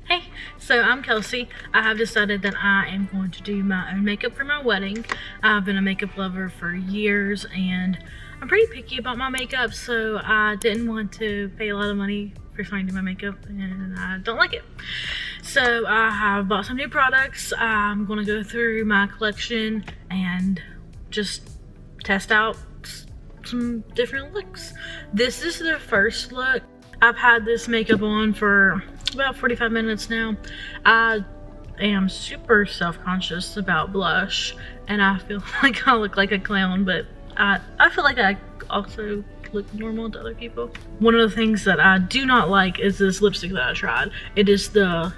Hey, so I'm Kelsie. I have decided that I am going to do my own makeup for my wedding. I've been a makeup lover for years and I'm pretty picky about my makeup, so I didn't want to pay a lot of money for something to do my makeup and I don't like it. So I have bought some new products. I'm going to go through my collection and just test out some different looks. This is the first look. I've had this makeup on for about 45 minutes now. I am super self-conscious about blush and I feel like I look like a clown, but I feel like I also look normal to other people. One of the things that I do not like is this lipstick that I tried. It is the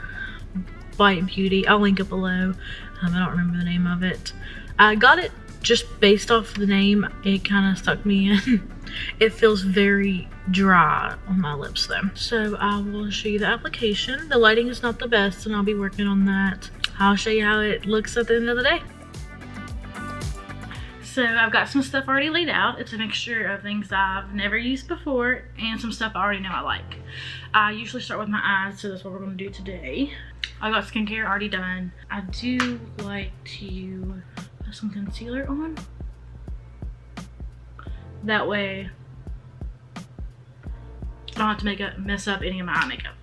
Bite Beauty. I'll link it below. I don't remember the name of it. I got it just based off the name. It kind of stuck me in. It feels very dry on my lips though. So I will show you the application. The lighting is not the best and I'll be working on that. I'll show you how it looks at the end of the day. So I've got some stuff already laid out. It's a mixture of things I've never used before and some stuff I already know I like. I usually start with my eyes, so that's what we're going to do today. I got skincare already done. I do like to put some concealer on. That way I don't have to mess up any of my eye makeup.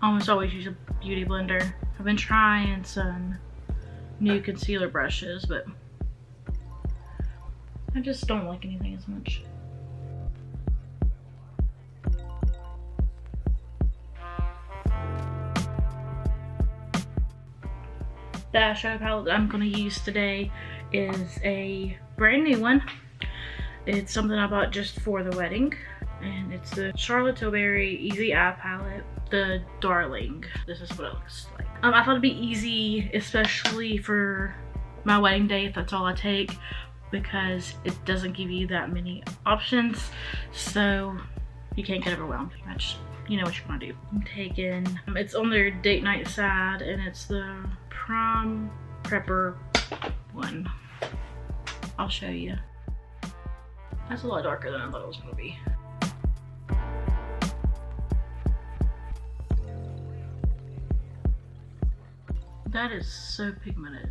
I almost always use a beauty blender. I've been trying some new concealer brushes, but I just don't like anything as much. The eyeshadow palette that I'm going to use today is a brand new one. It's something I bought just for the wedding, and it's the Charlotte Tilbury Easy Eye Palette, the Darling. This is what it looks like. I thought it'd be easy, especially for my wedding day, if that's all I take, because it doesn't give you that many options, so you can't get overwhelmed pretty much. You know what you're gonna do. I'm taking, it's on their date night side, and it's the Prom Prepper one. I'll show you. That's a lot darker than I thought it was gonna be. That is so pigmented.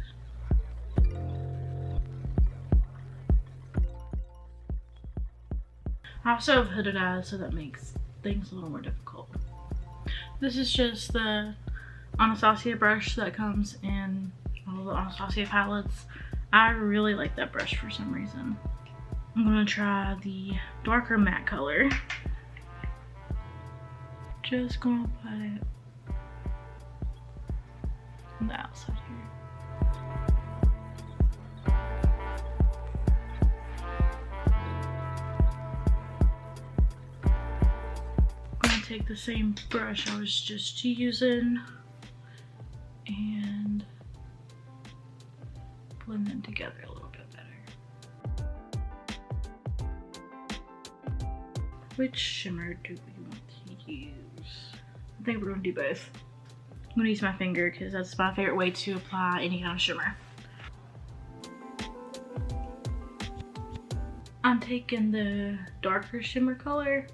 I also have hooded eyes, so that makes things a little more difficult. This is just the Anastasia brush that comes in all the Anastasia palettes. I really like that brush for some reason. I'm gonna try the darker matte color. Just gonna put it on the outside here. I'm gonna take the same brush I was just using and blend them together a little bit better. Which shimmer do we want to use? I think we're gonna do both. I'm gonna use my finger because that's my favorite way to apply any kind of shimmer. I'm taking the darker shimmer color,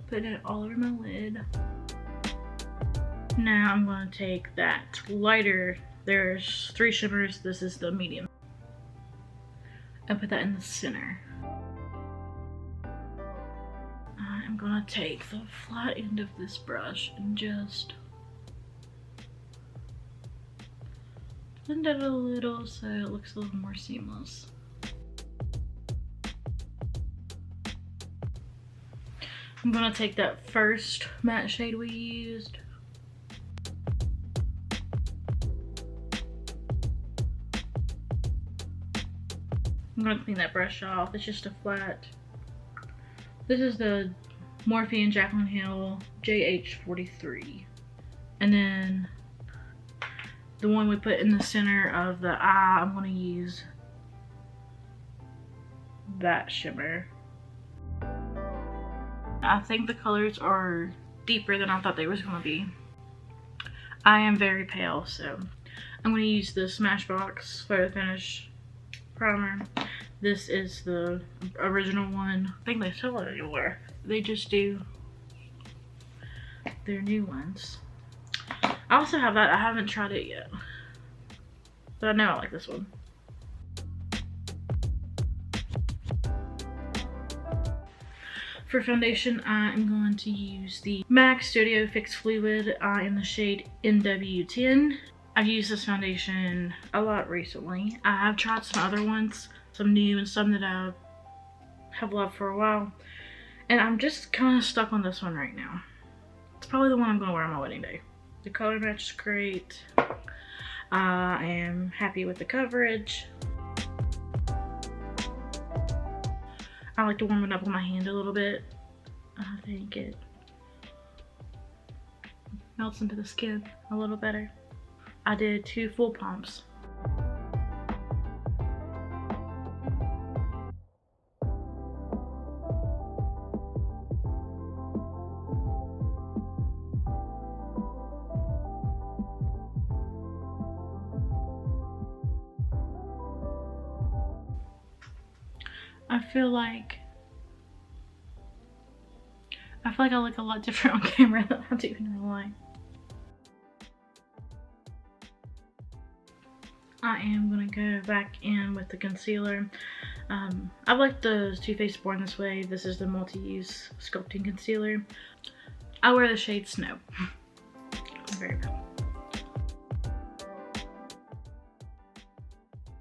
putting it all over my lid. Now I'm gonna take that lighter, there's 3 shimmers, this is the medium, and put that in the center. I'm gonna take the flat end of this brush and just blend it a little so it looks a little more seamless. I'm gonna take that first matte shade we used. I'm gonna clean that brush off. It's just a flat. This is the Morphe and Jaclyn Hill JH43. And then the one we put in the center of the eye, I'm gonna use that shimmer. I think the colors are deeper than I thought they was gonna be. I am very pale, so I'm gonna use the Smashbox Photo Finish primer. This is the original one. I think they sell it anywhere. They just do their new ones. I also have that. I haven't tried it yet, but I know I like this one. For foundation, I am going to use the MAC Studio Fix Fluid in the shade NW10. I've used this foundation a lot recently. I have tried some other ones, some new and some that I have loved for a while. And I'm just kind of stuck on this one right now. It's probably the one I'm going to wear on my wedding day. The color match is great. I am happy with the coverage. I like to warm it up on my hand a little bit. I think it melts into the skin a little better. I did 2 full pumps. I feel like I look a lot different on camera than I do in real life. I am gonna go back in with the concealer. I like the Too Faced Born This Way. This is the multi-use sculpting concealer. I wear the shade Snow. Very good.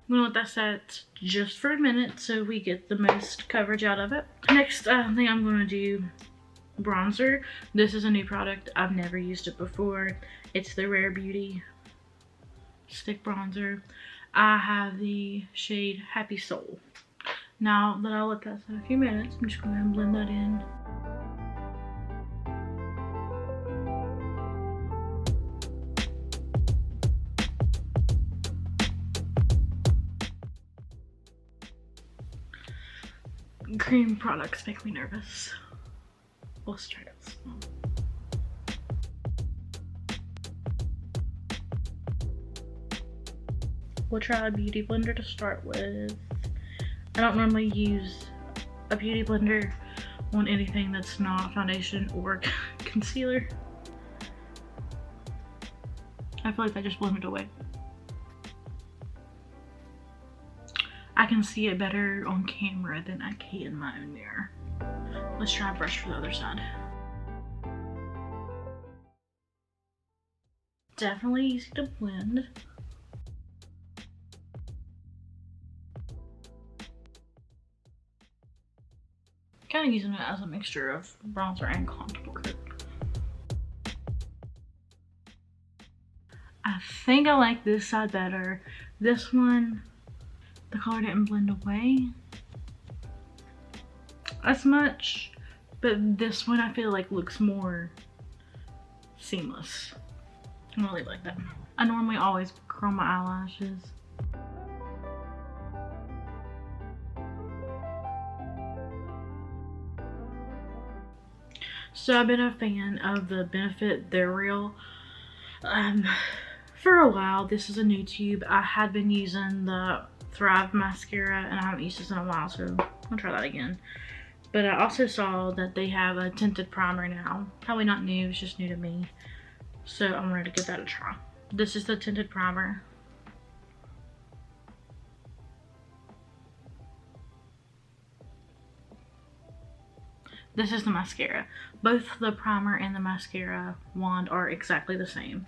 I'm gonna let that set just for a minute so we get the most coverage out of it. Next thing I'm gonna do, bronzer. This is a new product. I've never used it before. It's the Rare Beauty stick bronzer. I have the shade Happy Soul. Now that I'll let that set a few minutes, I'm just gonna go ahead and blend that in. Cream products make me nervous. Let's try this. We'll try a beauty blender to start with. I don't normally use a beauty blender on anything that's not foundation or concealer. I feel like that just blended away. I can see it better on camera than I can in my own mirror. Let's try a brush for the other side. Definitely easy to blend. Kind of using it as a mixture of bronzer and contour. I think I like this side better. This one, the color didn't blend away as much, but this one I feel like looks more seamless. I really like that. I normally always curl my eyelashes. So I've been a fan of the Benefit They're Real for a while. This is a new tube. I had been using the Thrive mascara and I haven't used this in a while, so I'll try that again. But I also saw that they have a tinted primer now. Probably not new, it's just new to me. So I'm ready to give that a try. This is the tinted primer. This is the mascara. Both the primer and the mascara wand are exactly the same.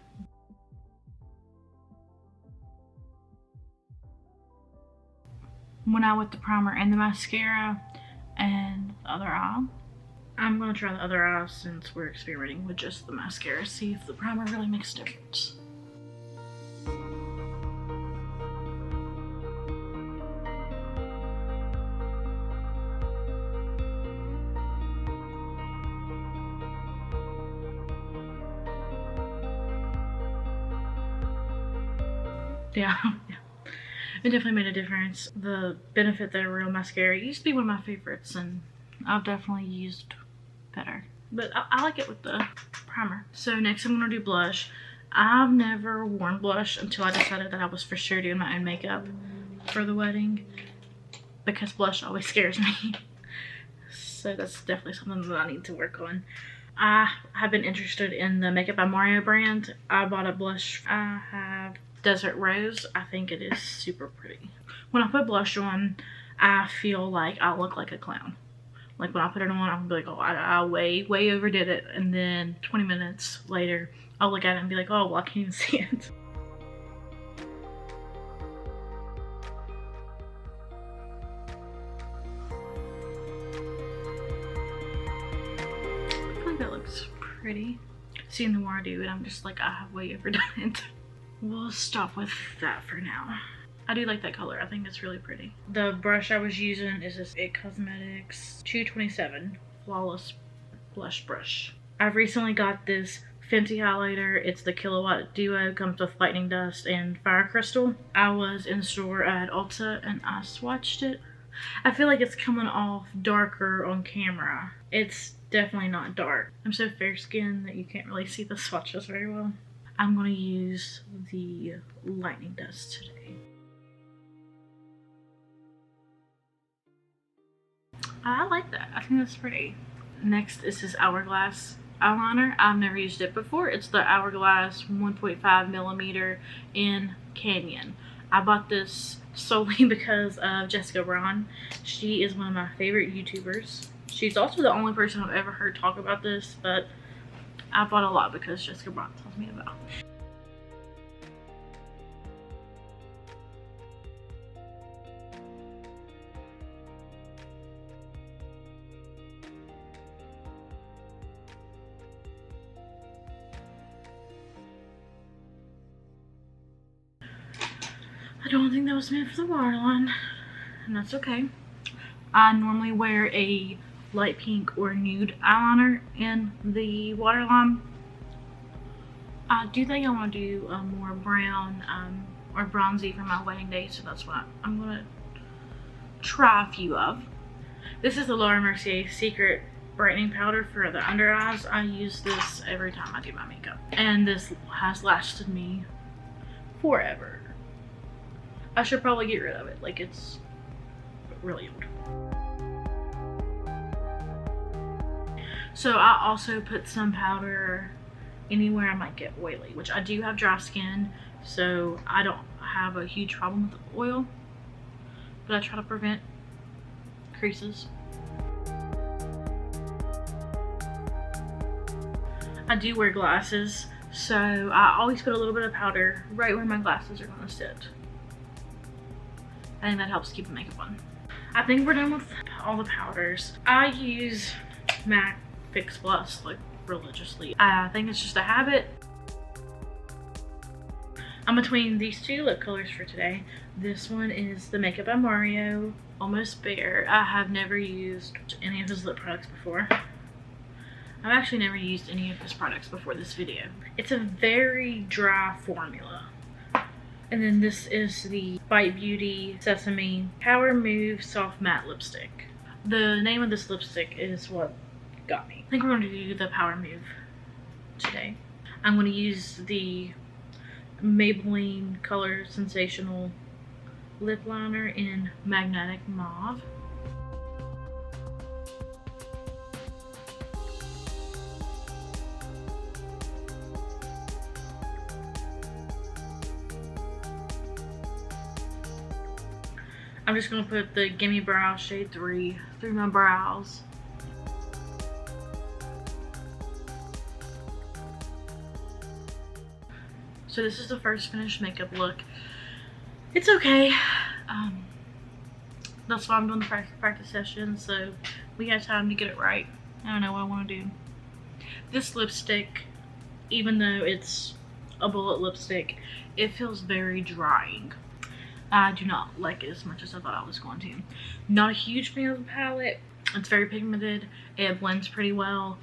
Went out with the primer and the mascara and the other eye. I'm gonna try the other eye since we're experimenting with just the mascara, see if the primer really makes a difference. Yeah, it definitely made a difference. The Benefit They're Real mascara used to be one of my favorites and I've definitely used better. But I like it with the primer. So next I'm gonna do blush. I've never worn blush until I decided that I was for sure doing my own makeup for the wedding. because blush always scares me. So that's definitely something that I need to work on. I have been interested in the Makeup by Mario brand. I bought a blush. I have Desert Rose. I think it is super pretty. When I put blush on, I feel like I look like a clown. Like when I put it on, I'm like, oh, I way overdid it. And then 20 minutes later, I'll look at it and be like, oh, well, I can't even see it. I feel like that looks pretty. Seeing the more I do it, I'm just like, I have way overdone it. We'll stop with that for now. I do like that color. I think it's really pretty. The brush I was using is this It Cosmetics 227 Flawless Blush Brush. I've recently got this Fenty highlighter. It's the Kilowatt Duo. Comes with Lightning Dust and Fire Crystal. I was in store at Ulta and I swatched it. I feel like it's coming off darker on camera. It's definitely not dark. I'm so fair skinned that you can't really see the swatches very well. I'm going to use the Lightning Dust today. I like that. I think that's pretty. Next is this Hourglass eyeliner. I've never used it before. It's the Hourglass 1.5 millimeter in Canyon. I bought this solely because of Jessica Braun. She is one of my favorite YouTubers. She's also the only person I've ever heard talk about this, but I bought a lot because Jessica Braun tells me about. I don't think that was meant for the waterline, and that's okay. I normally wear a light pink or nude eyeliner in the waterline. I do think I want to do a more brown or bronzy for my wedding day, so that's what I'm going to try a few of. This is the Laura Mercier Secret Brightening Powder for the under eyes. I use this every time I do my makeup, and this has lasted me forever. I should probably get rid of it. Like, it's really old. So I also put some powder anywhere I might get oily, which I do have dry skin, so I don't have a huge problem with oil, but I try to prevent creases. I do wear glasses, so I always put a little bit of powder right where my glasses are gonna sit. I think that helps keep the makeup on. I think we're done with all the powders. I use MAC Fix Plus like religiously. I think it's just a habit. I'm between these two lip colors for today. This one is the Makeup by Mario Almost Bare. I have never used any of his lip products before. I've actually never used any of his products before this video. It's a very dry formula. And then this is the Bite Beauty Sesame Power Move Soft Matte Lipstick. The name of this lipstick is what got me. I think we're going to do the Power Move today. I'm going to use the Maybelline Color Sensational lip liner in Magnetic Mauve. I'm just going to put the Gimme Brow Shade 3 through my brows. So this is the first finished makeup look. It's okay. That's why I'm doing the practice session, so we got time to get it right. I don't know what I want to do. This lipstick, even though it's a bullet lipstick, it feels very drying. I do not like it as much as I thought I was going to. Not a huge fan of the palette. It's very pigmented. It blends pretty well.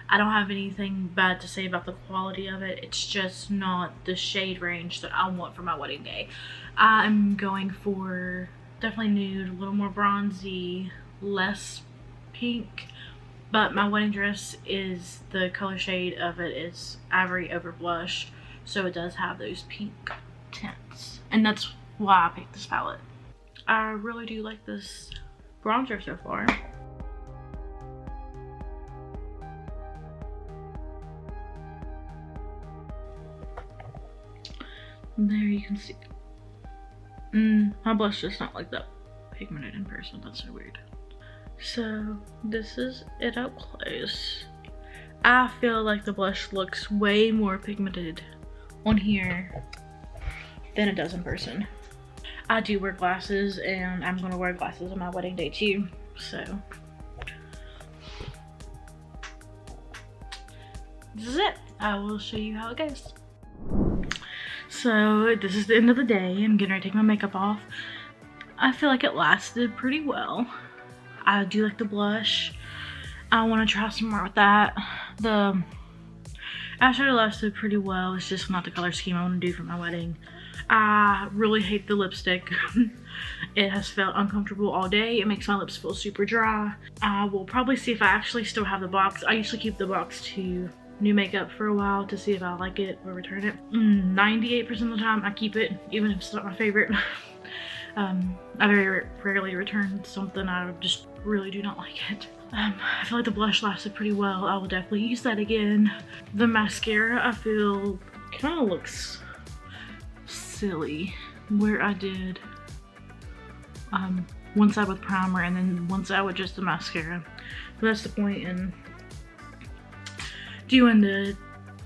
I don't have anything bad to say about the quality of it. It's just not the shade range that I want for my wedding day. I'm going for definitely nude, a little more bronzy, less pink. But my wedding dress is, the color shade of it is Ivory Over Blush. So it does have those pink tints. And that's why I picked this palette. I really do like this bronzer so far. There you can see. My blush does not like that pigmented in person. That's so weird. So this is it up close. I feel like the blush looks way more pigmented on here than it does in person. I do wear glasses, and I'm gonna wear glasses on my wedding day too, so this is it. I will show you how it goes. So this is the end of the day. I'm getting ready to take my makeup off. I feel like it lasted pretty well. I do like the blush. I want to try some more with that. The eyeshadow lasted pretty well. It's just not the color scheme I want to do for my wedding. I really hate the lipstick. It has felt uncomfortable all day. It makes my lips feel super dry. I will probably see if I actually still have the box. I usually keep the box to new makeup for a while to see if I like it or return it. 98% of the time I keep it, even if it's not my favorite. I very rarely return something I just really do not like it. I feel like the blush lasted pretty well. I will definitely use that again. The mascara I feel kind of looks silly, where I did one side with primer and then one side with just the mascara. But that's the point in doing the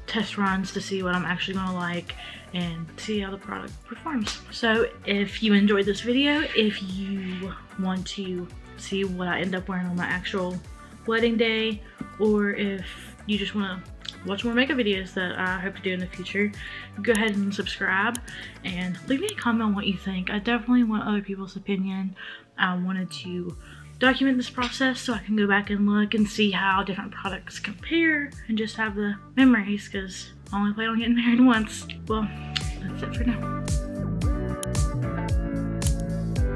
test runs, to see what I'm actually gonna like and see how the product performs. So if you enjoyed this video, if you want to see what I end up wearing on my actual wedding day, or if you just want to watch more makeup videos that I hope to do in the future, go ahead and subscribe and leave me a comment on what you think. I definitely want other people's opinion. I wanted to document this process so I can go back and look and see how different products compare and just have the memories, because I only plan on getting married once. Well, that's it for now.